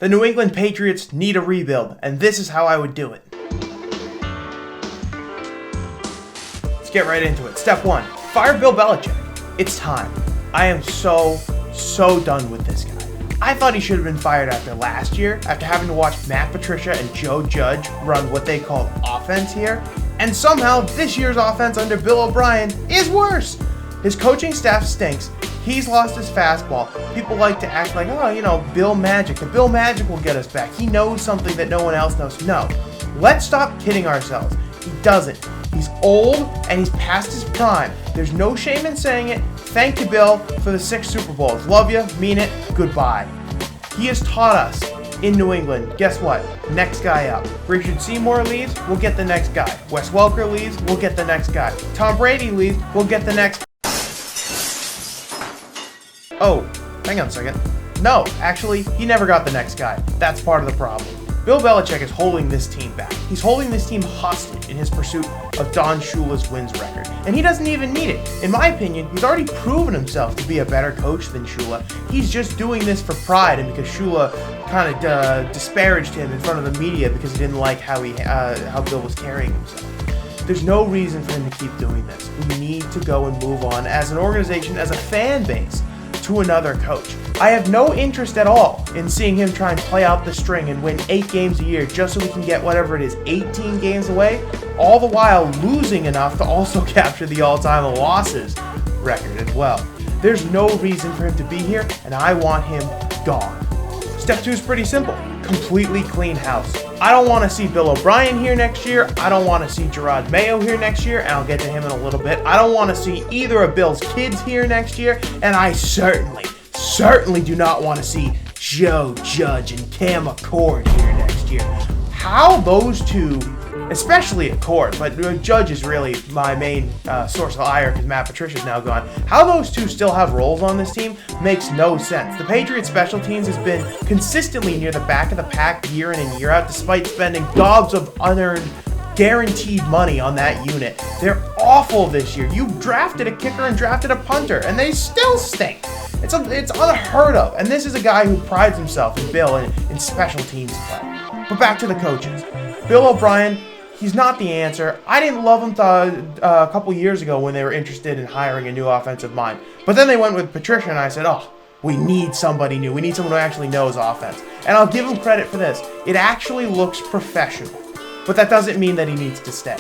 The New England Patriots need a rebuild, and this is how I would do it. Let's get right into it. Step 1. Fire Bill Belichick. It's time. I am so done with this guy. I thought he should have been fired after last year, after having to watch Matt Patricia and Joe Judge run what they called offense here, and somehow this year's offense under Bill O'Brien is worse. His coaching staff stinks. He's lost his fastball. People like to act like, Bill Magic. The Bill Magic will get us back. He knows something that no one else knows. No. Let's stop kidding ourselves. He doesn't. He's old and he's past his prime. There's no shame in saying it. Thank you, Bill, for the 6 Super Bowls. Love you. Mean it. Goodbye. He has taught us in New England. Guess what? Next guy up. Richard Seymour leaves. We'll get the next guy. Wes Welker leaves. We'll get the next guy. Tom Brady leaves. We'll get the next. Oh, hang on a second. No, actually, he never got the next guy. That's part of the problem. Bill Belichick is holding this team back. He's holding this team hostage in his pursuit of Don Shula's wins record. And he doesn't even need it. In my opinion, he's already proven himself to be a better coach than Shula. He's just doing this for pride and because Shula kind of disparaged him in front of the media because he didn't like how Bill was carrying himself. There's no reason for him to keep doing this. We need to go and move on as an organization, as a fan base, to another coach. I have no interest at all in seeing him try and play out the string and win 8 games a year just so we can get whatever it is, 18 games away, all the while losing enough to also capture the all-time losses record as well. There's no reason for him to be here, and I want him gone. Step 2 is pretty simple. Completely clean house. I don't want to see Bill O'Brien here next year. I don't want to see Jerod Mayo here next year, and I'll get to him in a little bit. I don't want to see either of Bill's kids here next year, and I certainly do not want to see Joe Judge and Cam Accord here next year. How those two, especially Accord, but Judge is really my main source of ire because Matt Patricia's now gone. How those two still have roles on this team makes no sense. The Patriots special teams has been consistently near the back of the pack year in and year out despite spending gobs of unearned guaranteed money on that unit. They're awful this year. You drafted a kicker and drafted a punter and they still stink. It's unheard of. And this is a guy who prides himself in Bill in special teams play. But back to the coaches. Bill O'Brien, he's not the answer. I didn't love him a couple years ago when they were interested in hiring a new offensive mind. But then they went with Patricia and I said, we need somebody new. We need someone who actually knows offense. And I'll give him credit for this. It actually looks professional. But that doesn't mean that he needs to stay.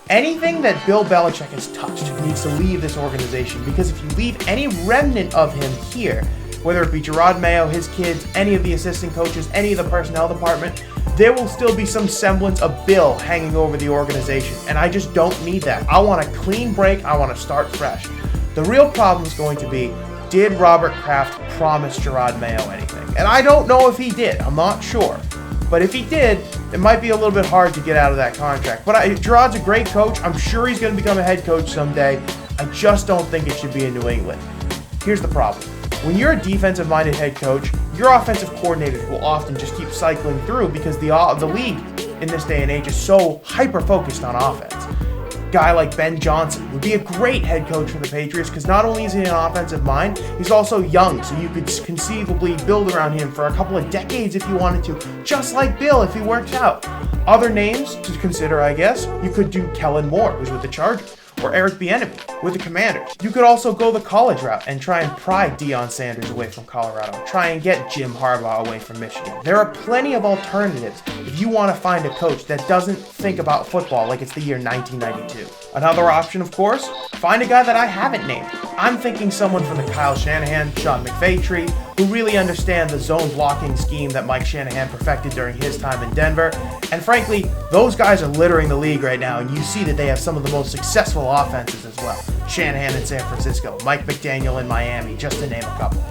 Anything that Bill Belichick has touched needs to leave this organization because if you leave any remnant of him here, whether it be Jerod Mayo, his kids, any of the assistant coaches, any of the personnel department, there will still be some semblance of Bill hanging over the organization. And I just don't need that. I want a clean break. I want to start fresh. The real problem is going to be, did Robert Kraft promise Jerod Mayo anything? And I don't know if he did. I'm not sure. But if he did, it might be a little bit hard to get out of that contract. But Jerod's a great coach. I'm sure he's going to become a head coach someday. I just don't think it should be in New England. Here's the problem. When you're a defensive-minded head coach, your offensive coordinators will often just keep cycling through because the league in this day and age is so hyper-focused on offense. A guy like Ben Johnson would be a great head coach for the Patriots because not only is he an offensive mind, he's also young, so you could conceivably build around him for a couple of decades if you wanted to, just like Bill if he works out. Other names to consider, I guess, you could do Kellen Moore, who's with the Chargers, or Eric Bieniemy with the Commanders. You could also go the college route and try and pry Deion Sanders away from Colorado. Try and get Jim Harbaugh away from Michigan. There are plenty of alternatives if you want to find a coach that doesn't think about football like it's the year 1992. Another option, of course, find a guy that I haven't named. I'm thinking someone from the Kyle Shanahan, Sean McVay tree, who really understand the zone blocking scheme that Mike Shanahan perfected during his time in Denver. And frankly, those guys are littering the league right now, and you see that they have some of the most successful offenses as well. Shanahan in San Francisco, Mike McDaniel in Miami, just to name a couple.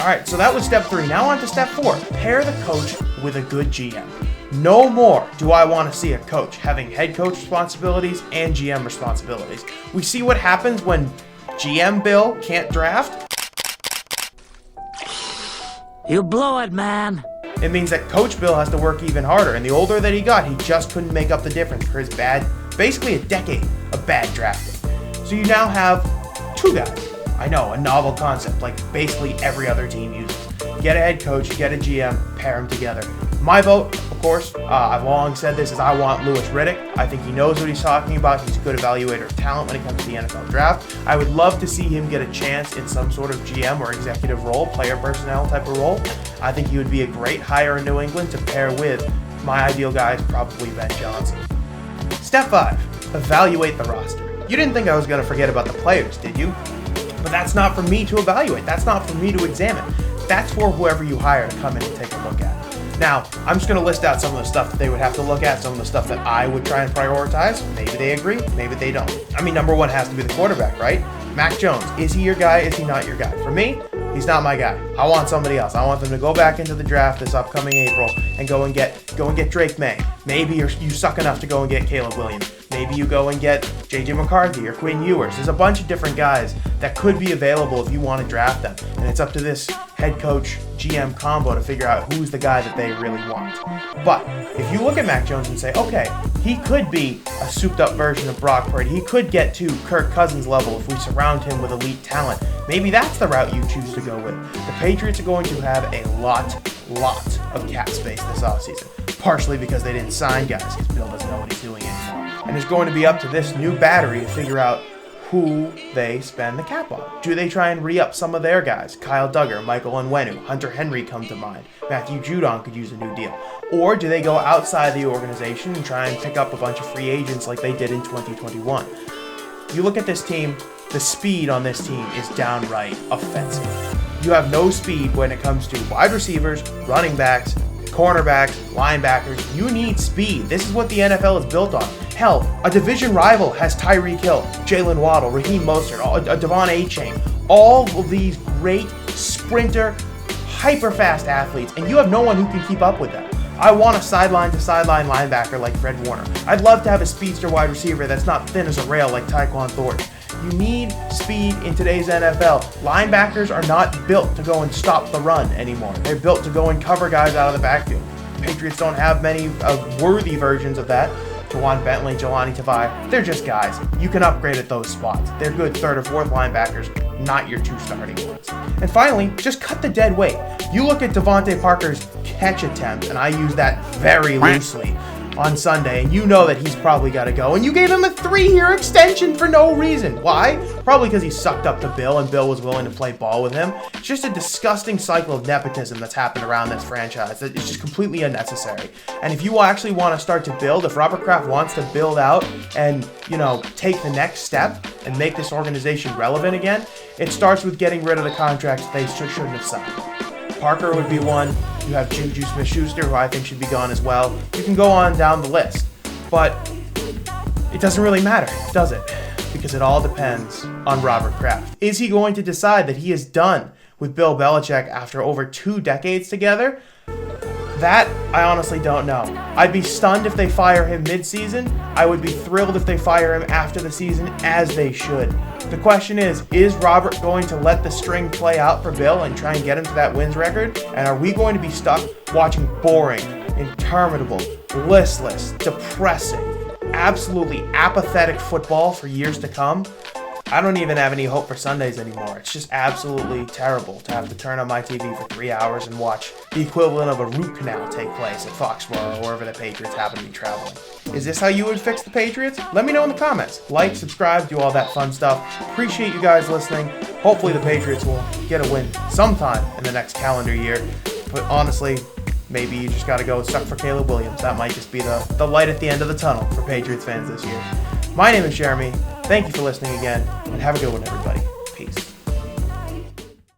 All right, so that was step 3. Now on to step 4. Pair the coach with a good GM. No more do I want to see a coach having head coach responsibilities and GM responsibilities. We see what happens when GM Bill can't draft. You blew it, man. It means that Coach Bill has to work even harder, and the older that he got, he just couldn't make up the difference for his basically a decade of bad drafting. So you now have 2 guys. I know, a novel concept like basically every other team uses. get a head coach, get a GM, pair them together. My vote, of course, I've long said this, is I want Louis Riddick. I think he knows what he's talking about. He's a good evaluator of talent when it comes to the NFL draft. I would love to see him get a chance in some sort of GM or executive role, player personnel type of role. I think he would be a great hire in New England to pair with my ideal guy is probably Ben Johnson. Step 5, evaluate the roster. You didn't think I was going to forget about the players, did you? But that's not for me to evaluate. That's not for me to examine. That's for whoever you hire to come in and take a look at. Now, I'm just going to list out some of the stuff that they would have to look at, some of the stuff that I would try and prioritize. Maybe they agree, maybe they don't. I mean, number one has to be the quarterback, right? Mac Jones, is he your guy? Is he not your guy? For me, he's not my guy. I want somebody else. I want them to go back into the draft this upcoming April and go and get Drake May. Maybe you suck enough to go and get Caleb Williams. Maybe you go and get JJ McCarthy or Quinn Ewers. There's a bunch of different guys that could be available if you want to draft them. And it's up to this head coach GM combo to figure out who's the guy that they really want. But if you look at Mac Jones and say, okay, he could be a souped up version of Brock Purdy. He could get to Kirk Cousins level if we surround him with elite talent. Maybe that's the route you choose to go with. The Patriots are going to have a lot of cap space this offseason. Partially because they didn't sign guys because Bill doesn't know what he's doing anymore. And it's going to be up to this new battery to figure out who they spend the cap on. Do they try and re-up some of their guys? Kyle Duggar, Michael Onwenu, Hunter Henry come to mind. Matthew Judon could use a new deal. Or do they go outside the organization and try and pick up a bunch of free agents like they did in 2021? You look at this team, the speed on this team is downright offensive. You have no speed when it comes to wide receivers, running backs, cornerbacks, linebackers. You need speed. This is what the NFL is built on. Hell, a division rival has Tyreek Hill, Jalen Waddle, Raheem Mostert, a Devon A-Chain. All of these great sprinter, hyper-fast athletes, and you have no one who can keep up with them. I want a sideline-to-sideline linebacker like Fred Warner. I'd love to have a speedster wide receiver that's not thin as a rail like Tyquan Thornton. You need speed in today's NFL. Linebackers are not built to go and stop the run anymore. They're built to go and cover guys out of the backfield. The Patriots don't have many worthy versions of that. Jawan Bentley, Jelani Tavai, they're just guys. You can upgrade at those spots. They're good third or fourth linebackers, not your two starting ones. And finally, just cut the dead weight. You look at Devontae Parker's catch attempt, and I use that very loosely, on Sunday, and you know that he's probably got to go. And you gave him a 3-year extension for no reason. Why? Probably because he sucked up to Bill and Bill was willing to play ball with him. It's just a disgusting cycle of nepotism that's happened around this franchise. It's just completely unnecessary. And if you actually want to start to build, if Robert Kraft wants to build out and, take the next step and make this organization relevant again, it starts with getting rid of the contracts they shouldn't have signed. Parker would be one. You have Juju Smith-Schuster, who I think should be gone as well. You can go on down the list. But it doesn't really matter, does it? Because it all depends on Robert Kraft. Is he going to decide that he is done with Bill Belichick after over 2 decades together? That, I honestly don't know. I'd be stunned if they fire him mid-season. I would be thrilled if they fire him after the season, as they should. The question is Robert going to let the string play out for Bill and try and get him to that wins record? And are we going to be stuck watching boring, interminable, listless, depressing, absolutely apathetic football for years to come? I don't even have any hope for Sundays anymore. It's just absolutely terrible to have to turn on my TV for 3 hours and watch the equivalent of a root canal take place at Foxborough or wherever the Patriots happen to be traveling. Is this how you would fix the Patriots? Let me know in the comments. Like, subscribe, do all that fun stuff. Appreciate you guys listening. Hopefully the Patriots will get a win sometime in the next calendar year. But honestly, maybe you just got to go suck for Caleb Williams. That might just be the light at the end of the tunnel for Patriots fans this year. My name is Jeremy. Thank you for listening again, and have a good one, everybody.